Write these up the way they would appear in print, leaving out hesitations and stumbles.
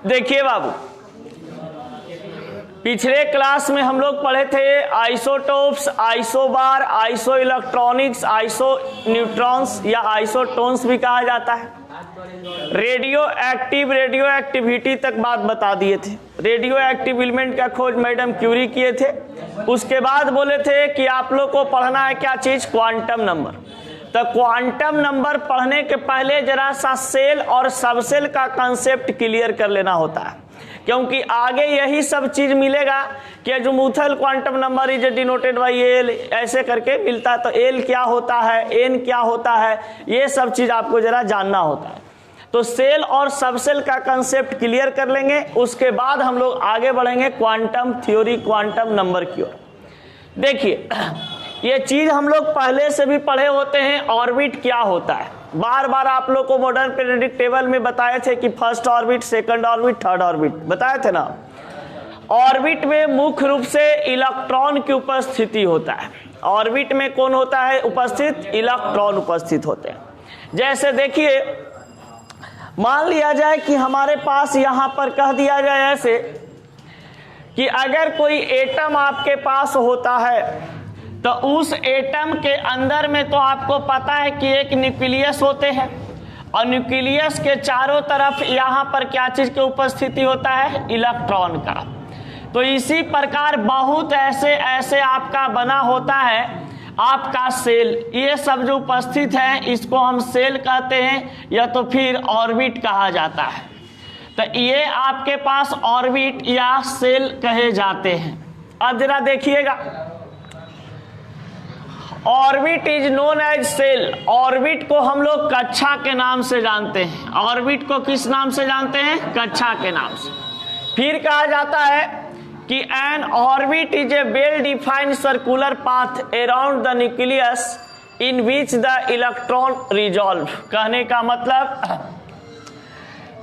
देखिए बाबू, पिछले क्लास में हम लोग पढ़े थे isotopes, isobar, iso electronics, iso neutrons या आइसोटोन्स भी कहा जाता है। रेडियो एक्टिविटी तक बात बता दिए थे। रेडियो एक्टिव एलिमेंट का खोज मैडम क्यूरी किए थे। उसके बाद बोले थे कि आप लोग को पढ़ना है क्या चीज, क्वांटम नंबर। तो क्वांटम नंबर पढ़ने के पहले जरा सा सेल और सबसेल का कंसेप्ट क्लियर कर लेना होता है, क्योंकि आगे यही सब चीज मिलेगा कि जो मुथल quantum number is denoted by L, ऐसे करके मिलता है। तो एल क्या होता है, एन क्या होता है, ये सब चीज आपको जरा जानना होता है। तो सेल और सबसेल का कंसेप्ट क्लियर कर लेंगे, उसके बाद हम लोग आगे बढ़ेंगे क्वांटम थ्योरी, क्वांटम नंबर की ओर। देखिए, ये चीज हम लोग पहले से भी पढ़े होते हैं, ऑर्बिट क्या होता है। बार बार आप लोग को मॉडर्न पीरियोडिक टेबल में बताए थे कि first orbit, second orbit, third orbit बताए थे ना। ऑर्बिट में मुख्य रूप से इलेक्ट्रॉन की उपस्थिति होता है। ऑर्बिट में कौन होता है उपस्थित, इलेक्ट्रॉन उपस्थित होते हैं। जैसे देखिए, मान लिया जाए कि हमारे पास यहां पर कह दिया जाए ऐसे कि अगर कोई एटम आपके पास होता है तो उस एटम के अंदर में तो आपको पता है कि एक न्यूक्लियस होते हैं, और न्यूक्लियस के चारों तरफ यहाँ पर क्या चीज की उपस्थिति होता है, इलेक्ट्रॉन का। तो इसी प्रकार बहुत ऐसे आपका बना होता है आपका सेल। ये सब जो उपस्थित है इसको हम सेल कहते हैं या तो फिर ऑर्बिट कहा जाता है। तो ये आपके पास ऑर्बिट या सेल कहे जाते हैं। अब जरा देखिएगा, orbit is known as cell. Orbit को हम लोग कक्षा के नाम से जानते हैं। ऑर्बिट को किस नाम से जानते हैं, कक्षा के नाम से। फिर कहा जाता है कि N orbit is a well defined circular path around the nucleus in which the electron resolve. कहने का मतलब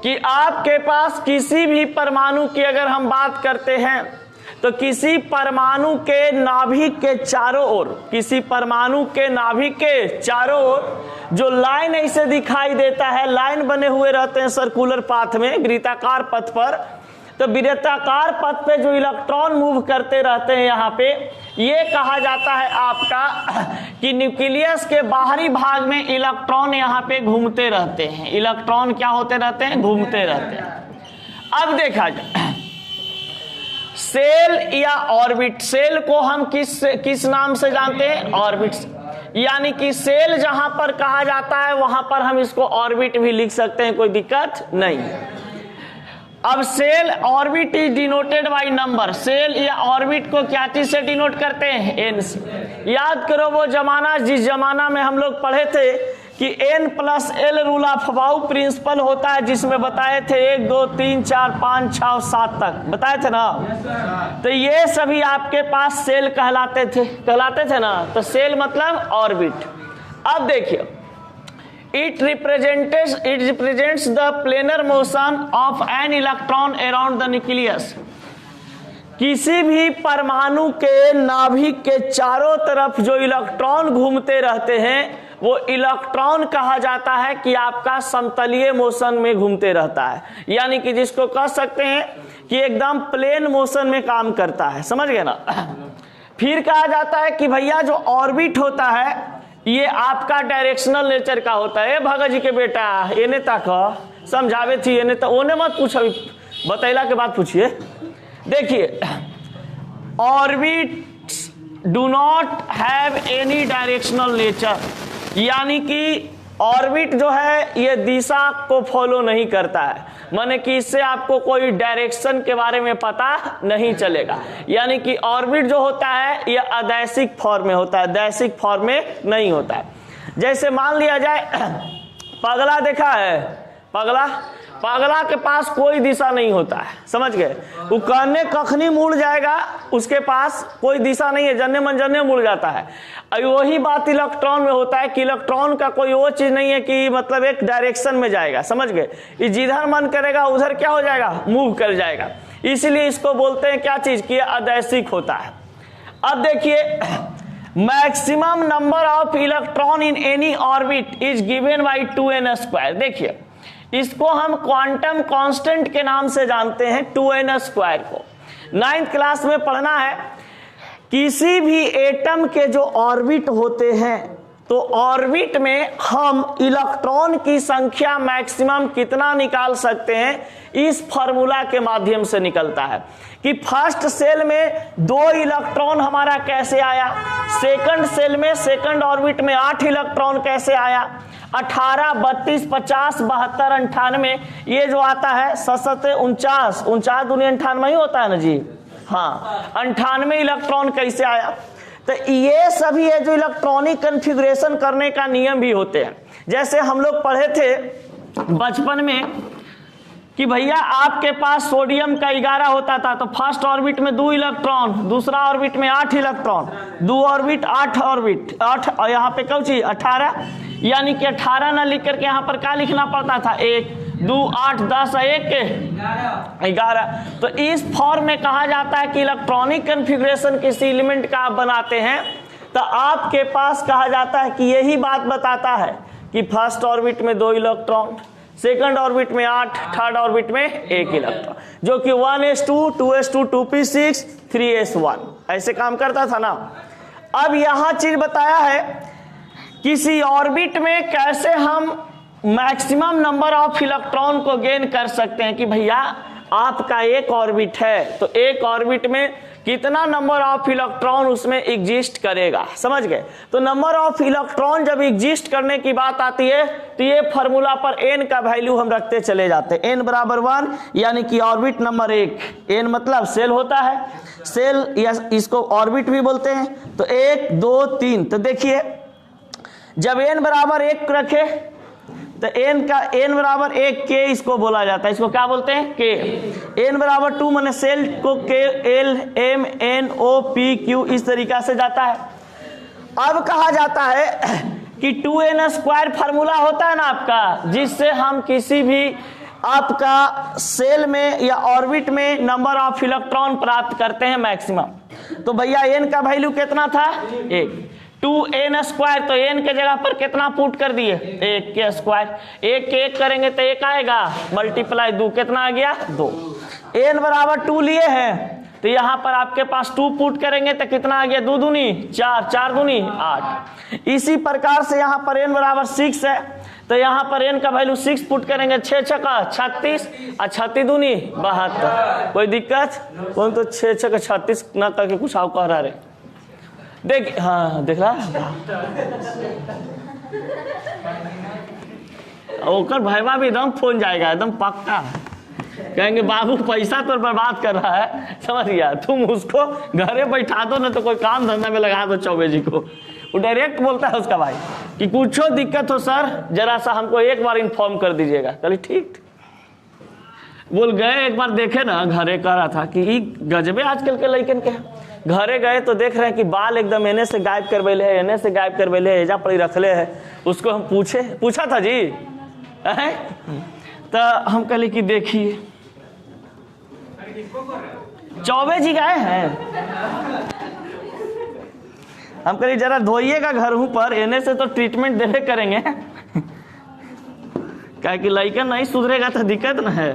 कि आपके पास किसी भी परमाणु की अगर हम बात करते हैं तो किसी परमाणु के नाभिक के चारों ओर, किसी परमाणु के नाभिक के चारों ओर जो लाइन ऐसे दिखाई देता है, लाइन बने हुए रहते हैं सर्कुलर पाथ में, वृत्ताकार पथ पर। तो वृत्ताकार पथ पे जो इलेक्ट्रॉन मूव करते रहते हैं यहाँ पे, ये कहा जाता है आपका कि न्यूक्लियस के बाहरी भाग में इलेक्ट्रॉन यहाँ पे घूमते रहते हैं। इलेक्ट्रॉन क्या होते रहते हैं, घूमते रहते हैं। अब देखा जाए सेल या ऑर्बिट, सेल को हम किस नाम से जानते हैं, ऑर्बिट। यानी कि सेल जहां पर कहा जाता है वहां पर हम इसको ऑर्बिट भी लिख सकते हैं, कोई दिक्कत नहीं। अब cell orbit is denoted by number. Cell या ऑर्बिट को क्या चीज से डिनोट करते हैं, एन से। याद करो वो जमाना जिस जमाना में हम लोग पढ़े थे कि n+l rule of about principal होता है, जिसमें बताए थे 1 2 3 4 5 6 और 7 तक बताए थे ना। तो ये सभी आपके पास सेल कहलाते थे ना। तो सेल मतलब ऑर्बिट। अब देखिए, it represents the planar motion of an electron around the nucleus. किसी भी परमाणु के नाभिक के चारों तरफ जो इलेक्ट्रॉन घूमते रहते हैं वो इलेक्ट्रॉन कहा जाता है कि आपका समतलीय मोशन में घूमते रहता है। यानी कि जिसको कह सकते हैं कि एकदम प्लेन मोशन में काम करता है, समझ गए ना। फिर कहा जाता है कि भैया जो ऑर्बिट होता है ये आपका डायरेक्शनल नेचर का होता है। भगत जी के बेटा एने तक समझावे थी, एने तक ओने मत पूछो, बतैला के बाद पूछिए। देखिए, orbits do not have any directional nature. यानी कि ऑर्बिट जो है ये दिशा को फॉलो नहीं करता है, माने कि इससे आपको कोई डायरेक्शन के बारे में पता नहीं चलेगा। यानी कि ऑर्बिट जो होता है ये अदैसिक फॉर्म में होता है, दैसिक फॉर्म में नहीं होता है। जैसे मान लिया जाए पगला देखा है, पगला के पास कोई दिशा नहीं होता है, समझ गए। वो कहने कखनी मुड़ जाएगा, उसके पास कोई दिशा नहीं है, जन्ने मन जन्ने मुड़ जाता है। वही बात इलेक्ट्रॉन में होता है कि इलेक्ट्रॉन का कोई वो चीज नहीं है कि मतलब एक डायरेक्शन में जाएगा, समझ गए। ये जिधर मन करेगा उधर क्या हो जाएगा, मूव कर जाएगा। इसलिए इसको बोलते हैं क्या चीज की, अदैसिक होता है। अब देखिए, maximum number of electron in any orbit is given by 2n²। देखिए इसको हम क्वांटम कांस्टेंट के नाम से जानते हैं 2n² को। 9th क्लास में पढ़ना है, किसी भी एटम के जो ऑर्बिट होते हैं तो ऑर्बिट में हम इलेक्ट्रॉन की संख्या मैक्सिमम कितना निकाल सकते हैं, इस फॉर्मूला के माध्यम से निकलता है कि फर्स्ट सेल में 2 इलेक्ट्रॉन हमारा कैसे आया, सेकंड सेल में सेकंड ऑर्बिट में 8 इलेक्ट्रॉन कैसे आया, 18, 32, 50, 72, 98, ये जो आता है 7 49, 49 दूनी 98 ही होता है ना जी, हाँ 98 इलेक्ट्रॉन कैसे आया। तो ये सभी है जो इलेक्ट्रॉनिक कॉन्फ़िगरेशन करने का नियम भी होते हैं। जैसे हम लोग पढ़े थे बचपन में कि भैया आपके पास सोडियम का 11 होता था, तो फर्स्ट ऑर्बिट में 2 इलेक्ट्रॉन, दूसरा ऑर्बिट में 8 इलेक्ट्रॉन, 2 ऑर्बिट 8 ऑर्बिट 8, और यहाँ पे कौन सी 18, यानी कि 18 ना लिख करके यहाँ पर क्या लिखना पड़ता था, 1 2 8 10 1 11। तो इस फॉर्म में कहा जाता है कि इलेक्ट्रॉनिक कॉन्फ़िगरेशन किसी एलिमेंट का आप बनाते हैं तो आपके पास कहा जाता है कि यही बात बताता है कि फर्स्ट ऑर्बिट में 2 इलेक्ट्रॉन, सेकंड ऑर्बिट में 8, थर्ड ऑर्बिट में 1 इलेक्ट्रॉन, जो कि 1s2 2s2 2p6 3s1 ऐसे काम करता था ना। अब यहां चीज बताया है किसी ऑर्बिट में कैसे हम मैक्सिमम नंबर ऑफ इलेक्ट्रॉन को गेन कर सकते हैं कि भैया आपका एक ऑर्बिट है तो एक ऑर्बिट में कितना नंबर ऑफ इलेक्ट्रॉन उसमें एग्जिस्ट करेगा, समझ गए। तो नंबर ऑफ इलेक्ट्रॉन जब एग्जिस्ट करने की बात आती है तो ये फॉर्मूला पर n का वैल्यू हम रखते चले जाते हैं, n बराबर 1, यानी कि ऑर्बिट नंबर 1, n मतलब सेल होता है, सेल या इसको ऑर्बिट भी बोलते हैं। तो 1 2 3, तो देखिए जब n बराबर 1 रखे तो n बराबर 1 k इसको बोला जाता है, इसको क्या बोलते हैं k। n बराबर 2 माने सेल को k l m n o p q इस तरीका से जाता है। अब कहा जाता है कि 2n² फार्मूला होता है ना आपका, जिससे हम किसी भी आपका सेल में या ऑर्बिट में नंबर ऑफ इलेक्ट्रॉन प्राप्त करते हैं मैक्सिमम। तो भैया n का वैल्यू कितना था 1, 2n², तो n के जगह पर कितना पुट कर दिए 1 के स्क्वायर, 1 के 1 करेंगे तो 1 आएगा, मल्टीप्लाई 2 कितना आ गया 2। n बराबर 2 लिए हैं तो यहाँ पर आपके पास 2 पुट करेंगे तो कितना आ गया 2 दूनी 4, 4 दूनी 8। इसी प्रकार से यहाँ पर n बराबर 6 है तो यहाँ पर n का वैल्यू 6 पुट करेंगे, 6 छक्का 36 और 36 दूनी 72। कोई दिक्कत कौन, तो 6 छक्का 36 ना करके कुछ आओ कह रहा रे, देख हाँ देख रहा ओकर भैया भी एकदम फोन जाएगा, एकदम पक्का कहेंगे बाबू पैसा तो बर्बाद कर रहा है, समझ गया, तुम उसको घरे बैठा दो ना तो कोई काम धंधा में लगा दो चौबे जी को। वो डायरेक्ट बोलता है उसका भाई कि कुछ दिक्कत हो सर जरा सा हमको एक बार इन्फॉर्म कर दीजिएगा। चलिए ठीक, बोल गए एक बार देखे ना, घरे कह रहा था कि गजबे आजकल के लड़कन के घरे गए तो देख रहे हैं कि बाल एकदम एने से गायब करवेले है, एने से गायब करवेले है, एजा पड़ी रखले है। उसको हम पूछा था जी तो हम कहले कि देखिए चौबे जी गए हैं, हम कहले जरा धोइएगा घर पर, एने से तो ट्रीटमेंट देवे करेंगे क्या कि लड़का नहीं सुधरेगा तो दिक्कत ना है।